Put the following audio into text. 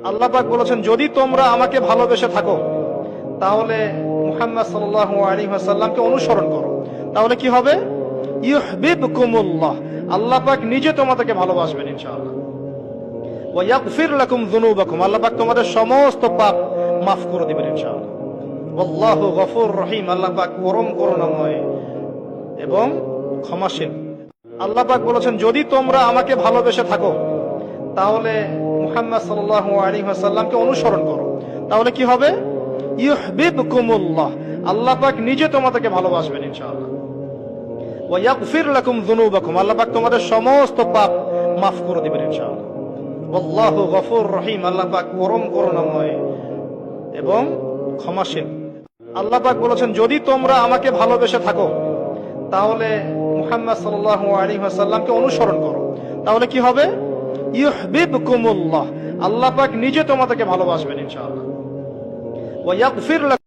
আল্লাহ পাক বলেছেন, যদি তোমরা আমাকে ভালোবেসে থাকো তাহলে মুহাম্মদ সাল্লাল্লাহু আলাইহি ওয়াসাল্লামকে অনুসরণ করো। তাহলে কি হবে? ইউহিব্বুকুমুল্লাহ, আল্লাহ পাক নিজে তোমাদেরকে ভালোবাসবেন ইনশাআল্লাহ। ওয়া ইয়াগফির লাকুম যুনুবাকুম, আল্লাহ পাক তোমাদের সমস্ত পাপ মাফ করে দিবেন ইনশাআল্লাহ। আল্লাহু গফুর রহিম, আল্লাহ পাক পরম করুণাময় এবং ক্ষমাশীল। আল্লাহ পাক বলেছেন, যদি তোমরা আমাকে ভালোবেসে থাকো তাহলে মুহাম্মদ সাল্লাল্লাহু আলাইহি ওয়াসাল্লামকে অনুসরণ করো। তাহলে কি হবে? ইউহিব্বুকুমুল্লাহ, আল্লাহ পাক নিজে তোমাদেরকে ভালোবাসবেন ইনশাআল্লাহ। ওয়া ইয়াগফির লাকুম যুনুবাকুম, আল্লাহ পাক তোমাদের সমস্ত পাপ মাফ করে দিবেন ইনশাআল্লাহ। আল্লাহু গফুর রহিম, আল্লাহ পাক পরম করুণাময় এবং ক্ষমাশীল। আল্লাহ পাক বলেছেন, যদি তোমরা আমাকে ভালোবেসে থাকো তাহলে মুহাম্মদ সাল্লাল্লাহু আলাইহি ওয়াসাল্লামকে অনুসরণ করো। তাহলে কি হবে? ইউহিব্বুকুমুল্লাহ, আল্লাহ পাক নিজে তোমাদেরকে ভালোবাসবেন ইনশাআল্লাহ। ওয়া ইয়াগফির